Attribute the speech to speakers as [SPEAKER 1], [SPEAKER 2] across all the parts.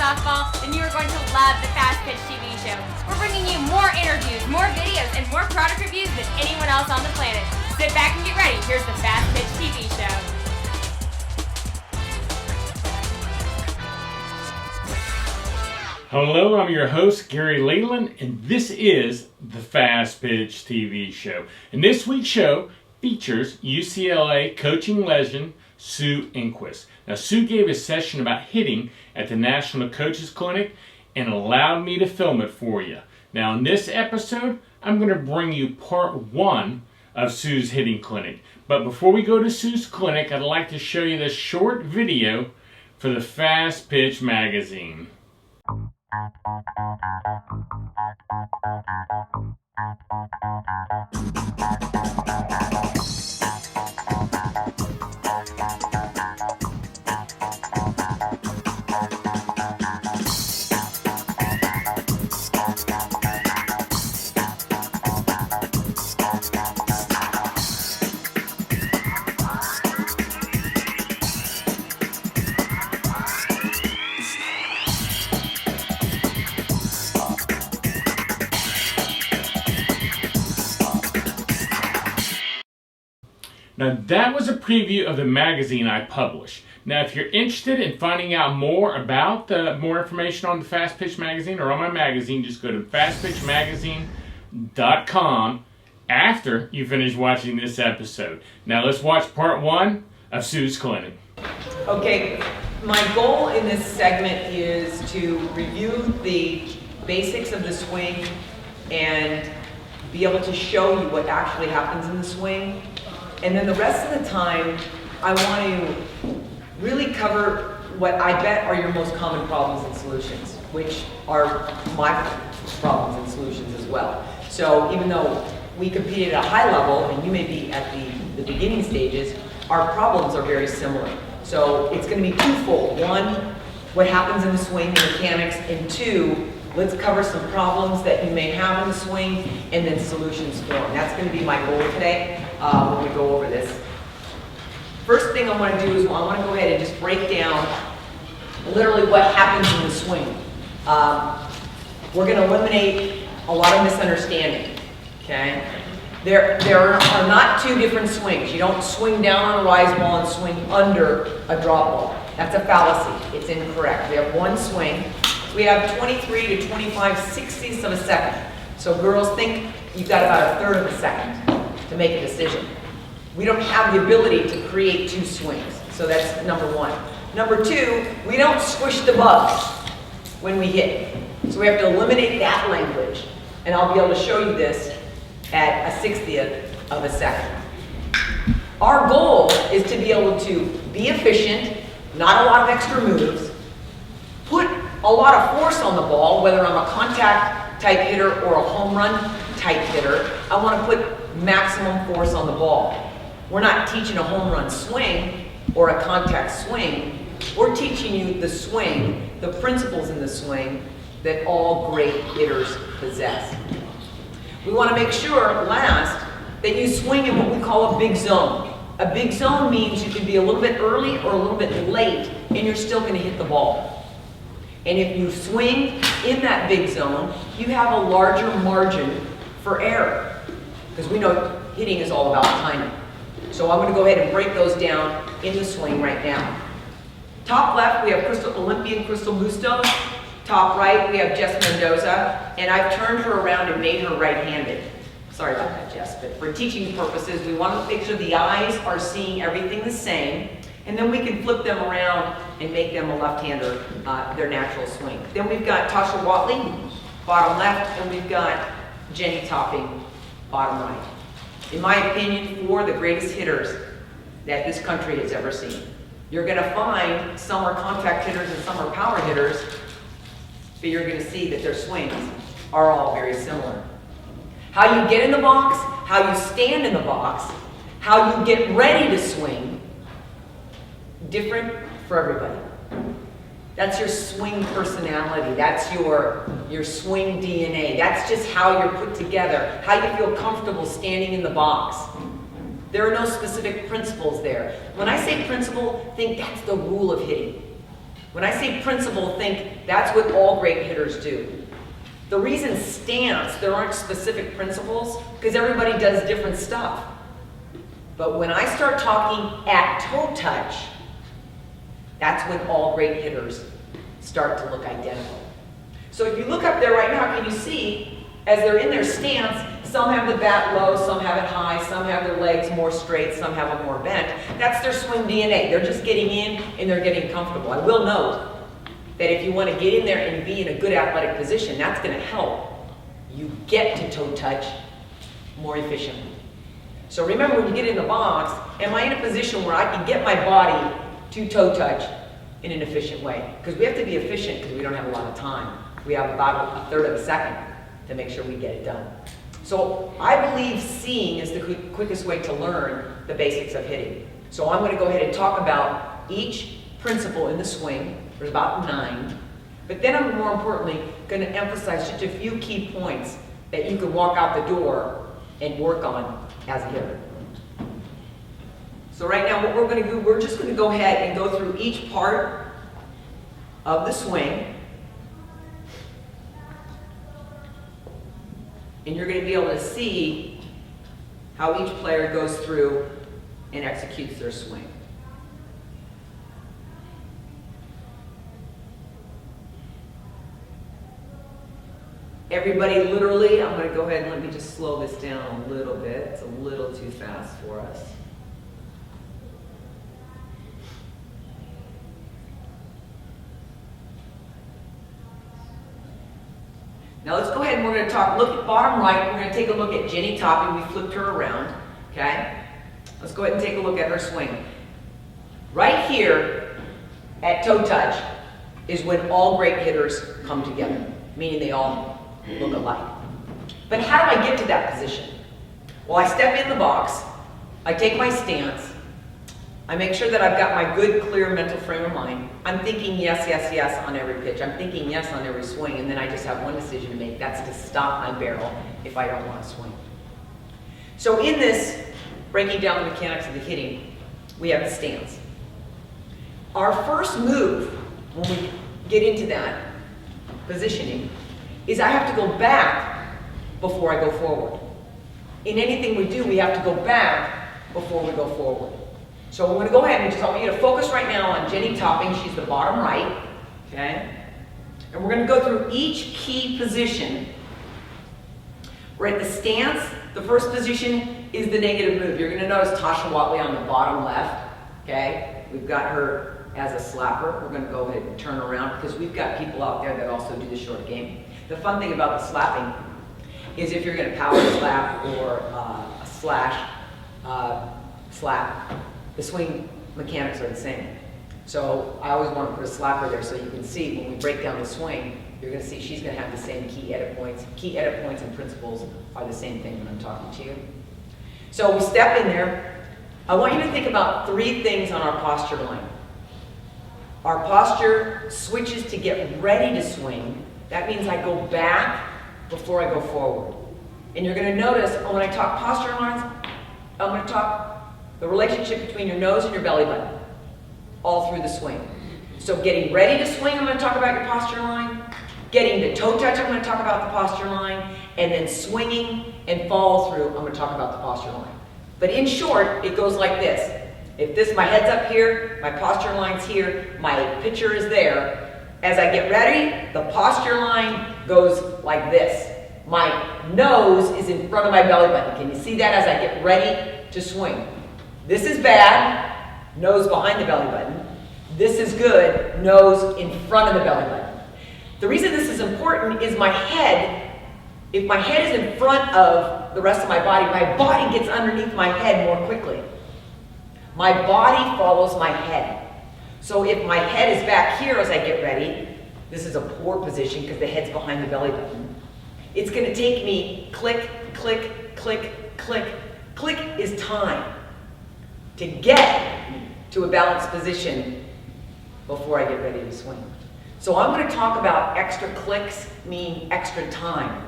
[SPEAKER 1] softball, then you are going to love the Fastpitch TV show. We're bringing you more interviews, more videos, and more product reviews than anyone else on the planet. Sit back and get ready. Here's the Fastpitch TV show.
[SPEAKER 2] Hello, I'm your host, Gary Leland, and this is the Fastpitch TV show. And this week's show features UCLA coaching legend Sue Enquist. Now, Sue gave a session about hitting at the National Coaches Clinic and allowed me to film it for you. Now, in this episode, I'm going to bring you part one of Sue's hitting clinic. But before we go to Sue's clinic, I'd like to show you this short video for the Fastpitch magazine. Now that was a preview of the magazine I published. Now if you're interested in finding out more about more information on the Fastpitch magazine or on my magazine, just go to fastpitchmagazine.com after you finish watching this episode. Now let's watch part one of Sue's clinic.
[SPEAKER 3] Okay, my goal in this segment is to review the basics of the swing and be able to show you what actually happens in the swing. And then the rest of the time, I want to really cover what I bet are your most common problems and solutions, which are my problems and solutions as well. So even though we competed at a high level, and you may be at the beginning stages, our problems are very similar. So it's going to be twofold. One, what happens in the swing, the mechanics, and two, let's cover some problems that you may have in the swing, and then solutions for them. That's going to be my goal today when we go over this. First thing I want to do is I want to go ahead and just break down literally what happens in the swing. We're going to eliminate a lot of misunderstanding. Okay? There are not two different swings. You don't swing down on a rise ball and swing under a drop ball. That's a fallacy. It's incorrect. We have one swing. We have 23 to 25 sixtieths of a second. So girls think you've got about a third of a second to make a decision. We don't have the ability to create two swings. So that's number one. Number two, we don't squish the bugs when we hit. So we have to eliminate that language. And I'll be able to show you this at a 60th of a second. Our goal is to be able to be efficient, not a lot of extra moves, put a lot of force on the ball, whether I'm a contact type hitter or a home run type hitter. I want to put maximum force on the ball. We're not teaching a home run swing or a contact swing. We're teaching you the swing, the principles in the swing that all great hitters possess. We want to make sure, last, that you swing in what we call a big zone. A big zone means you can be a little bit early or a little bit late, and you're still going to hit the ball. And if you swing in that big zone, you have a larger margin for error. Because we know hitting is all about timing. So I'm going to go ahead and break those down in the swing right now. Top left, we have Olympian Crystal Bustos. Top right, we have Jess Mendoza. And I've turned her around and made her right-handed. Sorry about that, Jess. But for teaching purposes, we want to make sure the eyes are seeing everything the same. And then we can flip them around and make them a left-hander, their natural swing. Then we've got Tasha Watley, bottom left, and we've got Jenny Topping, bottom right. In my opinion, four of the greatest hitters that this country has ever seen. You're going to find some are contact hitters and some are power hitters, but you're going to see that their swings are all very similar. How you get in the box, how you stand in the box, how you get ready to swing, different for everybody. That's your swing personality. That's your swing DNA. That's just how you're put together, how you feel comfortable standing in the box. There are no specific principles there. When I say principle, think that's the rule of hitting. When I say principle, think that's what all great hitters do. The reason stance, there aren't specific principles, because everybody does different stuff. But when I start talking at toe touch, that's when all great hitters start to look identical. So if you look up there right now, can you see, as they're in their stance, some have the bat low, some have it high, some have their legs more straight, some have them more bent. That's their swing DNA. They're just getting in and they're getting comfortable. I will note that if you want to get in there and be in a good athletic position, that's going to help you get to toe touch more efficiently. So remember, when you get in the box, am I in a position where I can get my body to toe touch in an efficient way? Because we have to be efficient because we don't have a lot of time. We have about a third of a second to make sure we get it done. So I believe seeing is the quickest way to learn the basics of hitting. So I'm going to go ahead and talk about each principle in the swing. There's about 9. But then I'm more importantly going to emphasize just a few key points that you can walk out the door and work on as a hitter. So right now what we're going to do, we're just going to go ahead and go through each part of the swing. And you're going to be able to see how each player goes through and executes their swing. Everybody literally, I'm going to go ahead and let me just slow this down a little bit. It's a little too fast for us. Now let's go ahead and we're going to talk, look at bottom right, we're going to take a look at Jenny Topping. We flipped her around, okay? Let's go ahead and take a look at her swing. Right here at toe touch is when all great hitters come together, meaning they all look alike. But how do I get to that position? Well, I step in the box, I take my stance, I make sure that I've got my good, clear mental frame of mind. I'm thinking yes, yes, yes on every pitch. I'm thinking yes on every swing, and then I just have one decision to make. That's to stop my barrel if I don't want to swing. So in this, breaking down the mechanics of the hitting, we have the stance. Our first move, when we get into that positioning, is I have to go back before I go forward. In anything we do, we have to go back before we go forward. So I'm going to go ahead and just, I want you to focus right now on Jenny Topping. She's the bottom right, okay? And we're going to go through each key position. We're at the stance. The first position is the negative move. You're going to notice Tasha Watley on the bottom left, okay? We've got her as a slapper. We're going to go ahead and turn around because we've got people out there that also do the short game. The fun thing about the slapping is if you're going to power slap or a slash slap, the swing mechanics are the same. So I always want to put a slapper there so you can see when we break down the swing, you're going to see she's going to have the same key edit points. Key edit points and principles are the same thing when I'm talking to you. So we step in there. I want you to think about 3 things on our posture line. Our posture switches to get ready to swing. That means I go back before I go forward. And you're going to notice when I talk posture lines, I'm going to talk the relationship between your nose and your belly button all through the swing. So getting ready to swing, I'm going to talk about your posture line. Getting to toe touch, I'm going to talk about the posture line. And then swinging and follow through, I'm going to talk about the posture line. But in short, it goes like this. If my head's up here, my posture line's here, my pitcher is there. As I get ready, the posture line goes like this. My nose is in front of my belly button. Can you see that as I get ready to swing? This is bad, nose behind the belly button. This is good, nose in front of the belly button. The reason this is important is my head, if my head is in front of the rest of my body gets underneath my head more quickly. My body follows my head. So if my head is back here as I get ready, this is a poor position because the head's behind the belly button. It's going to take me click, click, click, click. Click is time to get to a balanced position before I get ready to swing. So I'm going to talk about extra clicks, meaning extra time.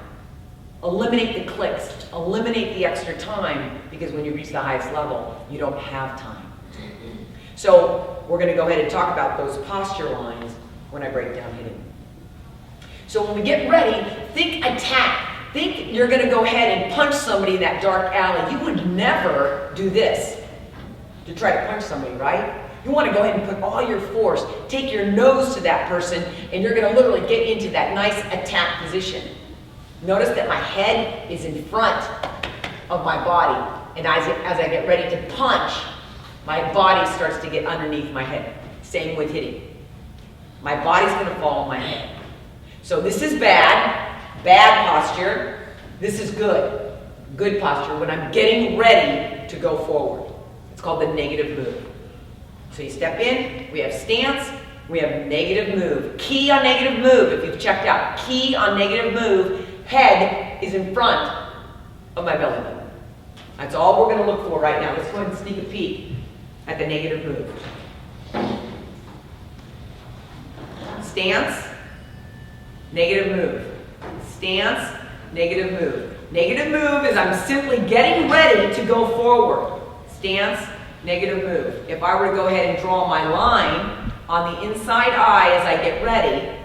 [SPEAKER 3] Eliminate the clicks, eliminate the extra time, because when you reach the highest level, you don't have time. So we're going to go ahead and talk about those posture lines when I break down hitting. So when we get ready, think attack. Think you're going to go ahead and punch somebody in that dark alley. You would never do this to try to punch somebody, right? You want to go ahead and put all your force, take your nose to that person, and you're going to literally get into that nice attack position. Notice that my head is in front of my body, and as I get ready to punch, my body starts to get underneath my head. Same with hitting. My body's going to fall on my head. So this is bad posture. This is good posture when I'm getting ready to go forward. It's called the negative move. So you step in, we have stance, we have negative move. Key on negative move, if you've checked out, key on negative move, head is in front of my belly button. That's all we're going to look for right now. Let's go ahead and sneak a peek at the negative move. Stance, negative move. Stance, negative move. Negative move is I'm simply getting ready to go forward. Stance, negative move. If I were to go ahead and draw my line on the inside eye as I get ready,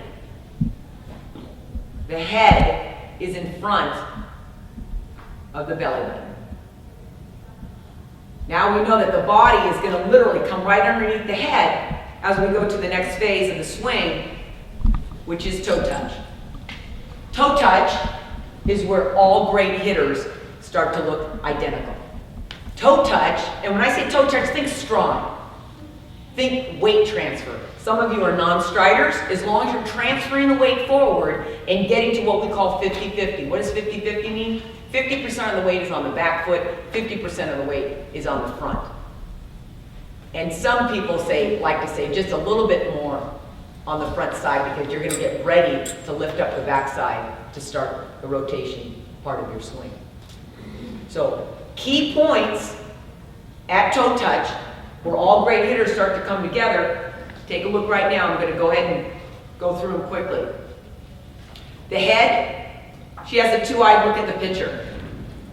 [SPEAKER 3] the head is in front of the belly button. Now we know that the body is going to literally come right underneath the head as we go to the next phase of the swing, which is toe touch. Toe touch is where all great hitters start to look identical. Toe touch, and when I say toe touch, think strong. Think weight transfer. Some of you are non-striders. As long as you're transferring the weight forward and getting to what we call 50-50. What does 50-50 mean? 50% of the weight is on the back foot, 50% of the weight is on the front. And some people like to say just a little bit more on the front side because you're going to get ready to lift up the back side to start the rotation part of your swing. So key points at toe touch where all great hitters start to come together. Take a look right now. I'm going to go ahead and go through them quickly. The head, she has a two-eyed look at the pitcher.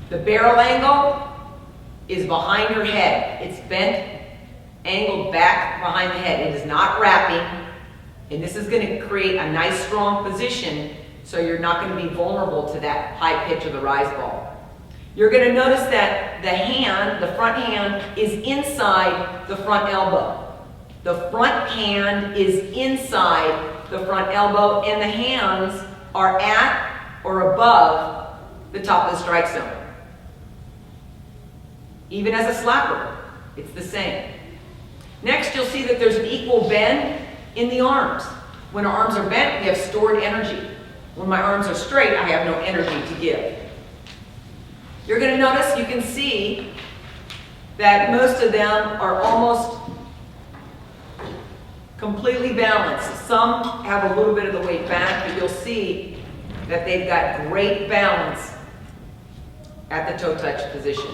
[SPEAKER 3] The barrel angle is behind her head. It's bent, angled back behind the head. It is not wrapping. And this is going to create a nice strong position so you're not going to be vulnerable to that high pitch of the rise ball. You're going to notice that the front hand is inside the front elbow. The front hand is inside the front elbow and the hands are at or above the top of the strike zone. Even as a slapper, it's the same. Next, you'll see that there's an equal bend in the arms. When our arms are bent, we have stored energy. When my arms are straight, I have no energy to give. You're going to notice, you can see that most of them are almost completely balanced. Some have a little bit of the weight back, but you'll see that they've got great balance at the toe touch position.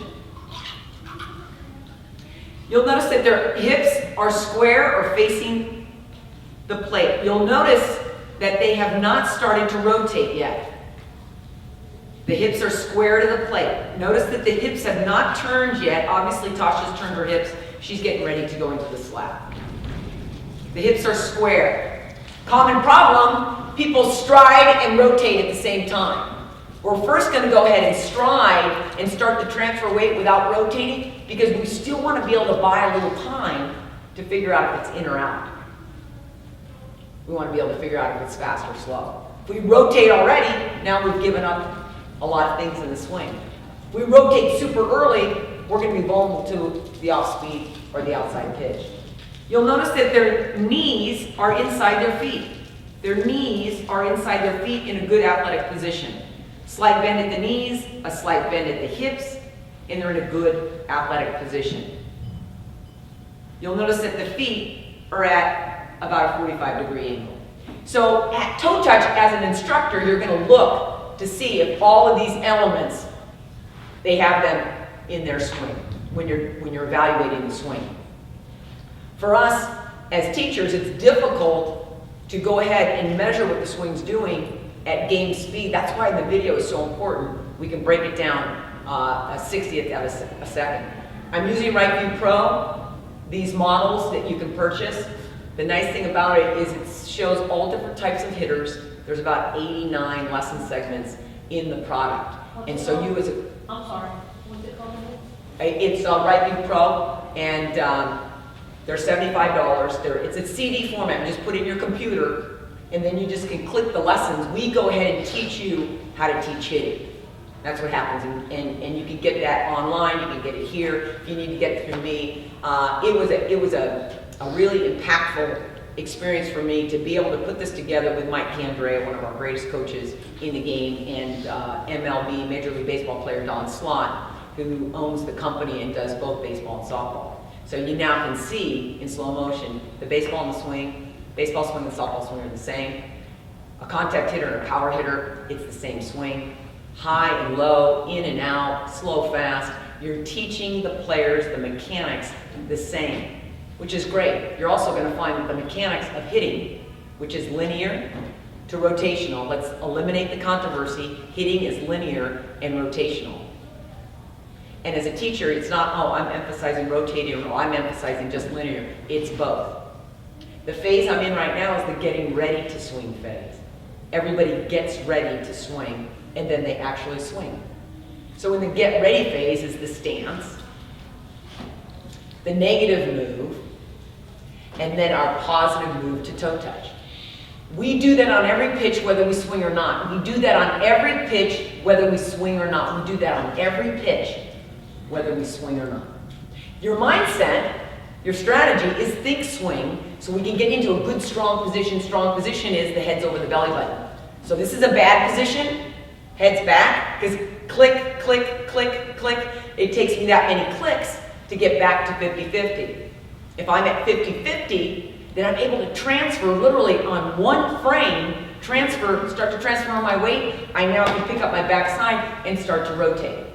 [SPEAKER 3] You'll notice that their hips are square or facing the plate. You'll notice that they have not started to rotate yet. The hips are square to the plate. Notice that the hips have not turned yet. Obviously, Tasha's turned her hips. She's getting ready to go into the slap. The hips are square. Common problem, people stride and rotate at the same time. We're first going to go ahead and stride and start to transfer weight without rotating because we still want to be able to buy a little time to figure out if it's in or out. We want to be able to figure out if it's fast or slow. If we rotate already, now we've given up a lot of things in the swing. If we rotate super early, we're going to be vulnerable to the off speed or the outside pitch. You'll notice that their knees are inside their feet. Their knees are inside their feet in a good athletic position. Slight bend at the knees, a slight bend at the hips, and they're in a good athletic position. You'll notice that the feet are at about a 45-degree angle. So at toe touch, as an instructor, you're going to look to see if all of these elements, they have them in their swing when you're evaluating the swing. For us, as teachers, it's difficult to go ahead and measure what the swing's doing at game speed. That's why the video is so important. We can break it down a 60th of a second. I'm using RightView Pro, these models that you can purchase. The nice thing about it is it shows all different types of hitters. There's about 89 lesson segments in the product. And so you as a...
[SPEAKER 4] I'm sorry, what's it called?
[SPEAKER 3] It's Right View Pro, and they're $75. It's a CD format. You just put it in your computer, and then you just can click the lessons. We go ahead and teach you how to teach hitting. That's what happens, and you can get that online. You can get it here if you need to get it through me. It was a really impactful experience for me to be able to put this together with Mike Candrea, one of our greatest coaches in the game, and MLB, Major League Baseball player Don Slott, who owns the company and does both baseball and softball. So you now can see in slow motion the baseball and the swing, baseball swing and softball swing are the same. A contact hitter and a power hitter, it's the same swing. High and low, in and out, slow, fast. You're teaching the players the mechanics the same, which is great. You're also going to find that the mechanics of hitting, which is linear to rotational. Let's eliminate the controversy. Hitting is linear and rotational. And as a teacher, it's not, oh, I'm emphasizing rotating, or I'm emphasizing just linear. It's both. The phase I'm in right now is the getting ready to swing phase. Everybody gets ready to swing, and then they actually swing. So in the get ready phase is the stance, the negative move, and then our positive move to toe touch. We do that on every pitch whether we swing or not. We do that on every pitch whether we swing or not. We do that on every pitch whether we swing or not. Your mindset, your strategy is think swing, so we can get into a good strong position. Strong position is the head's over the belly button. So this is a bad position, head's back, because click, click, click, click. It takes me that many clicks to get back to 50-50. If I'm at 50-50, then I'm able to transfer literally on one frame, start to transfer on my weight. I now can pick up my backside and start to rotate.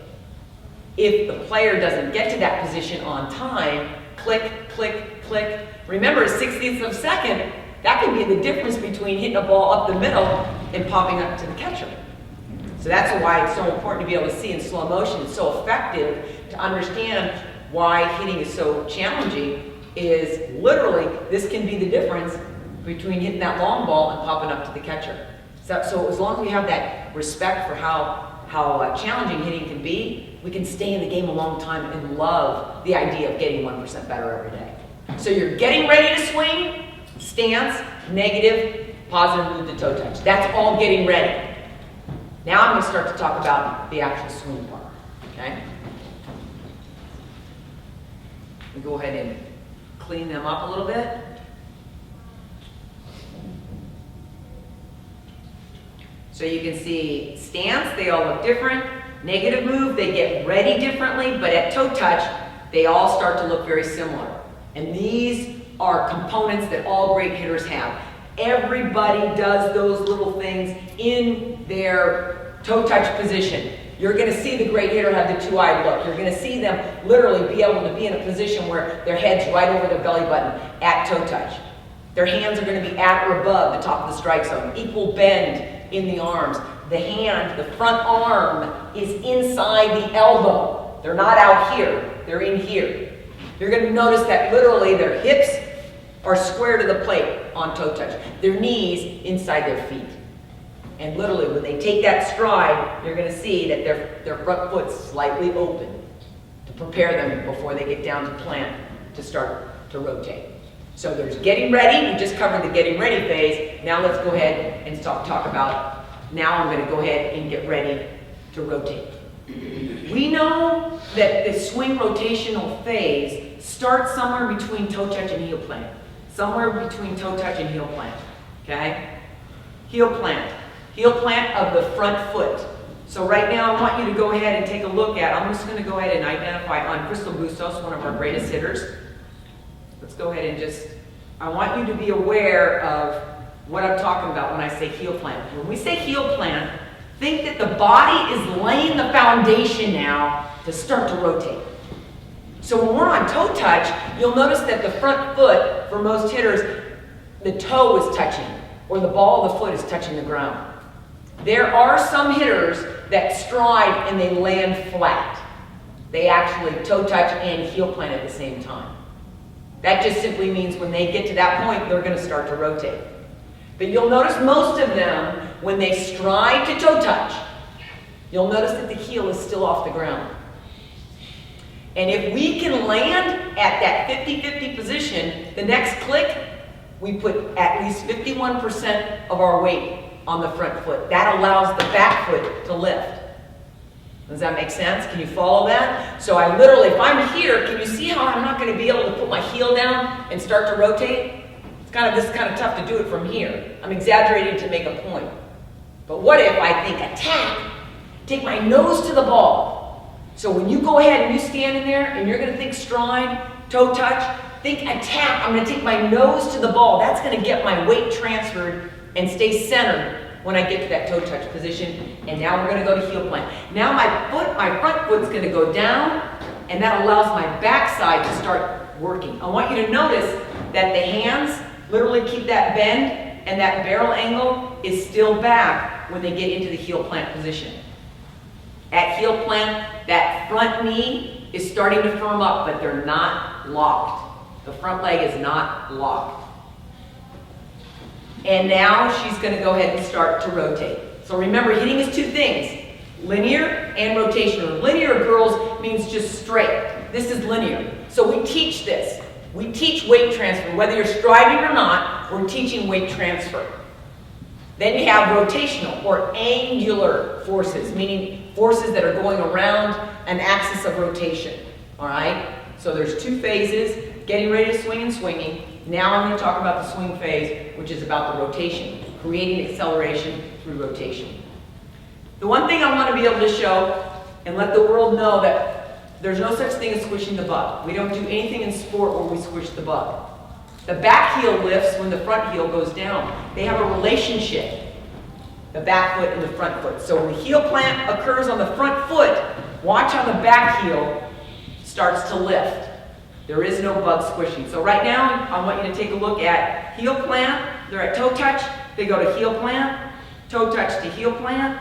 [SPEAKER 3] If the player doesn't get to that position on time, click, click, click. Remember, 1/60th of a second, that can be the difference between hitting a ball up the middle and popping up to the catcher. So that's why it's so important to be able to see in slow motion. It's so effective to understand why hitting is so challenging. Is literally, this can be the difference between hitting that long ball and popping up to the catcher. So as long as we have that respect for how challenging hitting can be, we can stay in the game a long time and love the idea of getting 1% better every day. So you're getting ready to swing, stance, negative, positive move to toe touch. That's all getting ready. Now I'm going to start to talk about the actual swing part, okay? We go ahead and clean them up a little bit. So you can see stance, they all look different. Negative move, they get ready differently, but at toe touch, they all start to look very similar. And these are components that all great hitters have. Everybody does those little things in their toe touch position. You're going to see the great hitter have the two-eyed look. You're going to see them literally be able to be in a position where their head's right over their belly button at toe touch. Their hands are going to be at or above the top of the strike zone. Equal bend in the arms. The hand, the front arm is inside the elbow. They're not out here. They're in here. You're going to notice that literally their hips are square to the plate on toe touch. Their knees inside their feet. And literally, when they take that stride, you're going to see that their front foot's slightly open to prepare them before they get down to plant to start to rotate. So there's getting ready. We just covered the getting ready phase. Now let's go ahead and talk about, now I'm going to go ahead and get ready to rotate. We know that the swing rotational phase starts somewhere between toe touch and heel plant. Somewhere between toe touch and heel plant. Okay? Heel plant. Heel plant of the front foot. So right now I want you to go ahead and take a look at, I'm just going to go ahead and identify on Crystal Bustos, one of our greatest hitters. Let's go ahead and just, I want you to be aware of what I'm talking about when I say heel plant. When we say heel plant, think that the body is laying the foundation now to start to rotate. So when we're on toe touch, you'll notice that the front foot, for most hitters, the toe is touching, or the ball of the foot is touching the ground. There are some hitters that stride and they land flat. They actually toe touch and heel plant at the same time. That just simply means when they get to that point, they're going to start to rotate. But you'll notice most of them, when they stride to toe touch, you'll notice that the heel is still off the ground. And if we can land at that 50-50 position, the next click, we put at least 51% of our weight on the front foot. That allows the back foot to lift. Does that make sense? Can you follow that? So I literally, if I'm here, can you see how I'm not going to be able to put my heel down and start to rotate? This is kind of tough to do it from here. I'm exaggerating to make a point. But what if I think attack, take my nose to the ball? So when you go ahead and you stand in there and you're going to think stride, toe touch, think attack. I'm going to take my nose to the ball. That's going to get my weight transferred and stay centered when I get to that toe touch position. And now we're going to go to heel plant. Now my front foot's going to go down, and that allows my backside to start working. I want you to notice that the hands literally keep that bend, and that barrel angle is still back when they get into the heel plant position. At heel plant, that front knee is starting to firm up, but they're not locked. The front leg is not locked. And now she's going to go ahead and start to rotate. So remember, hitting is two things, linear and rotational. Linear, girls, means just straight. This is linear. So we teach this. We teach weight transfer. Whether you're striding or not, we're teaching weight transfer. Then you have rotational or angular forces, meaning forces that are going around an axis of rotation. All right? So there's two phases, getting ready to swing and swinging. Now I'm going to talk about the swing phase, which is about the rotation, creating acceleration through rotation. The one thing I want to be able to show and let the world know that there's no such thing as squishing the bug. We don't do anything in sport where we squish the bug. The back heel lifts when the front heel goes down. They have a relationship, the back foot and the front foot. So when the heel plant occurs on the front foot, watch how the back heel starts to lift. There is no bug squishing. So right now, I want you to take a look at heel plant. They're at toe touch. They go to heel plant, toe touch to heel plant,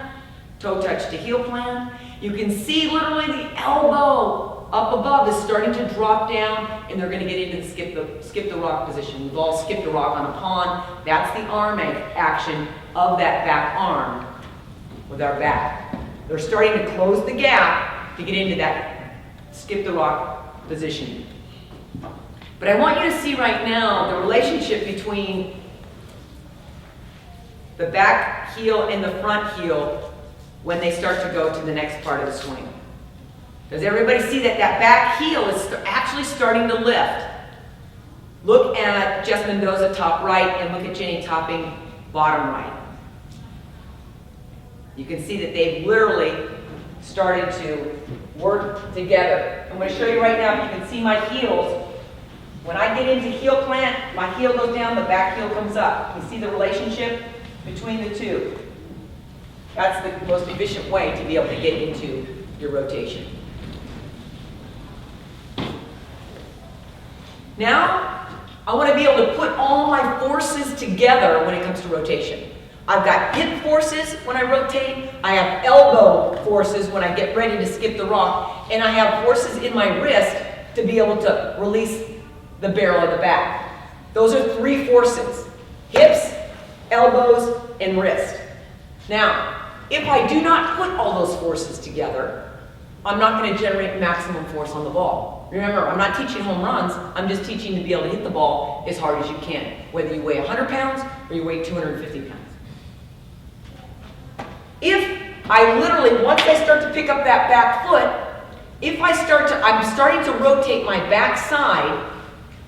[SPEAKER 3] toe touch to heel plant. You can see literally the elbow up above is starting to drop down, and they're going to get into the skip the rock position. We've all skipped a rock on a pond. That's the arm action of that back arm with our back. They're starting to close the gap to get into that skip the rock position. But I want you to see right now the relationship between the back heel and the front heel when they start to go to the next part of the swing. Does everybody see that that back heel is actually starting to lift? Look at Jess Mendoza top right and look at Jenny Topping bottom right. You can see that they've literally started to work together. I'm going to show you right now, if you can see my heels. When I get into heel plant, my heel goes down, the back heel comes up. You see the relationship between the two. That's the most efficient way to be able to get into your rotation. Now, I want to be able to put all my forces together when it comes to rotation. I've got hip forces when I rotate, I have elbow forces when I get ready to skip the rock, and I have forces in my wrist to be able to release the barrel of the back. Those are three forces: hips, elbows, and wrist. Now, if I do not put all those forces together, I'm not going to generate maximum force on the ball. Remember, I'm not teaching home runs, I'm just teaching to be able to hit the ball as hard as you can, whether you weigh 100 pounds or you weigh 250 pounds. If I literally, once I start to pick up that back foot, I'm starting to rotate my back side,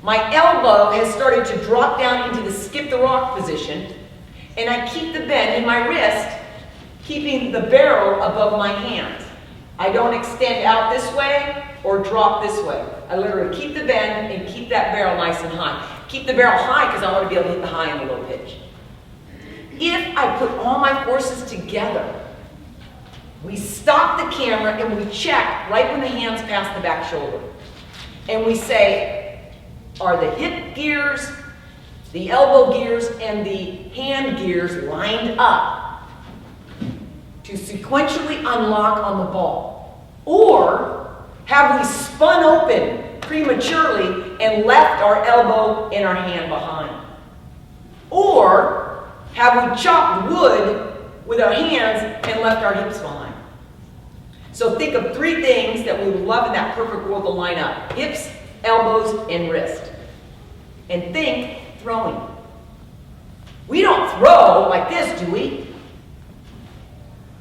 [SPEAKER 3] my elbow has started to drop down into the skip the rock position, and I keep the bend in my wrist, keeping the barrel above my hands. I don't extend out this way or drop this way. I literally keep the bend and keep that barrel nice and high. Keep the barrel high because I want to be able to hit the high and the low pitch. If I put all my forces together, we stop the camera and we check right when the hands pass the back shoulder. And we say, are the hip gears, the elbow gears, and the hand gears lined up to sequentially unlock on the ball? Or have we spun open prematurely and left our elbow and our hand behind? Or have we chopped wood with our hands and left our hips behind? So think of 3 things that we would love in that perfect world to line up: hips, elbows, and wrist. And think throwing. We don't throw like this, do we?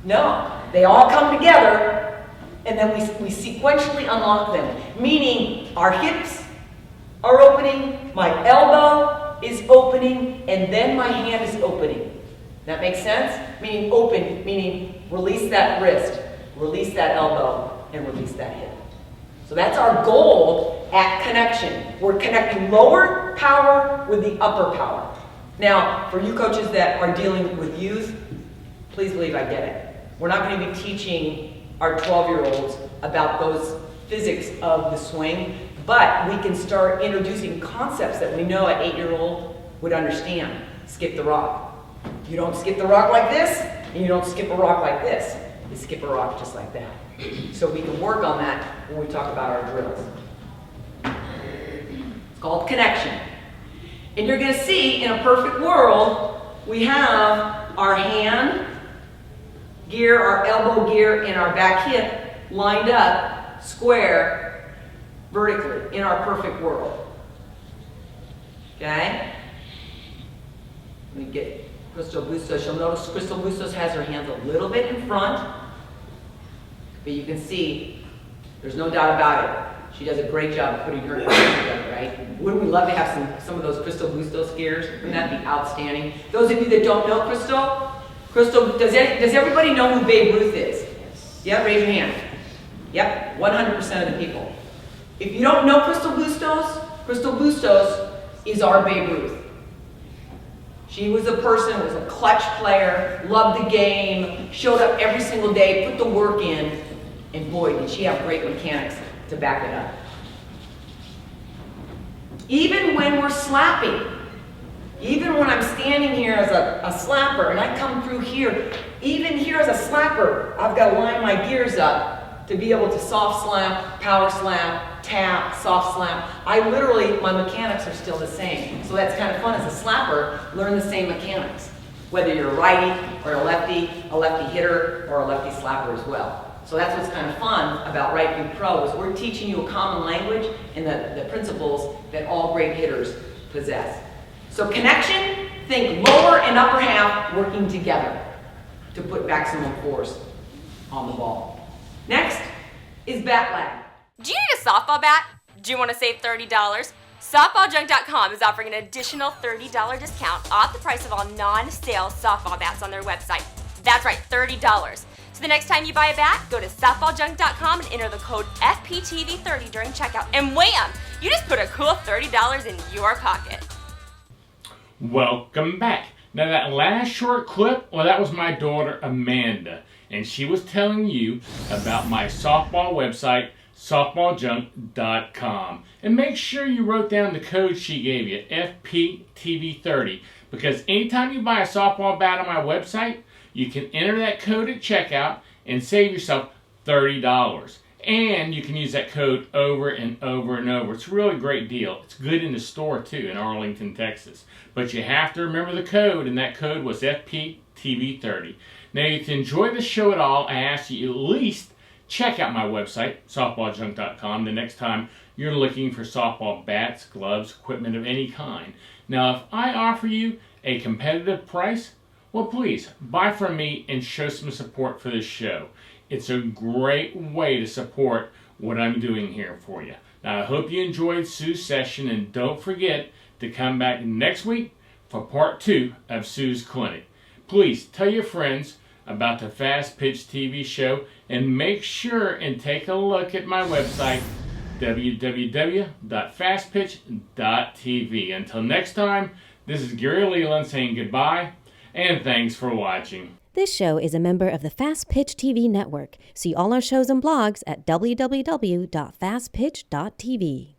[SPEAKER 3] No. They all come together, and then we sequentially unlock them. Meaning our hips are opening, my elbow is opening, and then my hand is opening. That makes sense? Meaning open, meaning release that wrist, release that elbow, and release that hip. So that's our goal at connection. We're connecting lower power with the upper power. Now, for you coaches that are dealing with youth, please believe I get it. We're not going to be teaching our 12-year-olds about those physics of the swing, but we can start introducing concepts that we know an 8-year-old would understand. Skip the rock. You don't skip the rock like this, and you don't skip a rock like this. You skip a rock just like that. So we can work on that when we talk about our drills. It's called connection. And you're going to see in a perfect world, we have our hand gear, our elbow gear, and our back hip lined up, square, vertically, in our perfect world. Okay? Let me get Crystal Bustos. You'll notice Crystal Bustos has her hands a little bit in front, but you can see, there's no doubt about it. She does a great job of putting her hands together, right? Wouldn't we love to have some of those Crystal Bustos gears? Wouldn't that be outstanding? Those of you that don't know Crystal, does everybody know who Babe Ruth is? Yes. Yeah, raise your hand. Yep, 100% of the people. If you don't know Crystal Bustos is our Babe Ruth. She was a person, was a clutch player, loved the game, showed up every single day, put the work in, and boy, did she have great mechanics to back it up. Even when we're slapping, even when I'm standing here as a slapper and I come through here, even here as a slapper, I've got to line my gears up to be able to soft slap, power slap, tap, soft slap. My mechanics are still the same. So that's kind of fun as a slapper, learn the same mechanics. Whether you're a righty or a lefty hitter or a lefty slapper as well. So that's what's kind of fun about Right View Pro is we're teaching you a common language and the principles that all great hitters possess. So connection, think lower and upper half working together to put maximum force on the ball. Next is bat lag.
[SPEAKER 1] Do you need a softball bat? Do you want to save $30? SoftballJunk.com is offering an additional $30 discount off the price of all non-sale softball bats on their website. That's right, $30. So the next time you buy a bat, go to SoftballJunk.com and enter the code FPTV30 during checkout. And wham! You just put a cool $30 in your pocket.
[SPEAKER 2] Welcome back. Now that last short clip, well, that was my daughter Amanda, and she was telling you about my softball website, softballjunk.com. And make sure you wrote down the code she gave you, FPTV30, because anytime you buy a softball bat on my website, you can enter that code at checkout and save yourself $30. And you can use that code over and over and over. It's a really great deal. It's good in the store too in Arlington, Texas. But you have to remember the code, and that code was FPTV30. Now, if you enjoy the show at all, I ask you at least check out my website, softballjunk.com, the next time you're looking for softball bats, gloves, equipment of any kind. Now, if I offer you a competitive price, well, please buy from me and show some support for this show. It's a great way to support what I'm doing here for you. Now, I hope you enjoyed Sue's session, and don't forget to come back next week for part 2 of Sue's clinic. Please tell your friends about the Fastpitch TV show, and make sure and take a look at my website, www.fastpitch.tv. Until next time, this is Gary Leland saying goodbye, and thanks for watching.
[SPEAKER 5] This show is a member of the Fastpitch TV network. See all our shows and blogs at www.fastpitch.tv.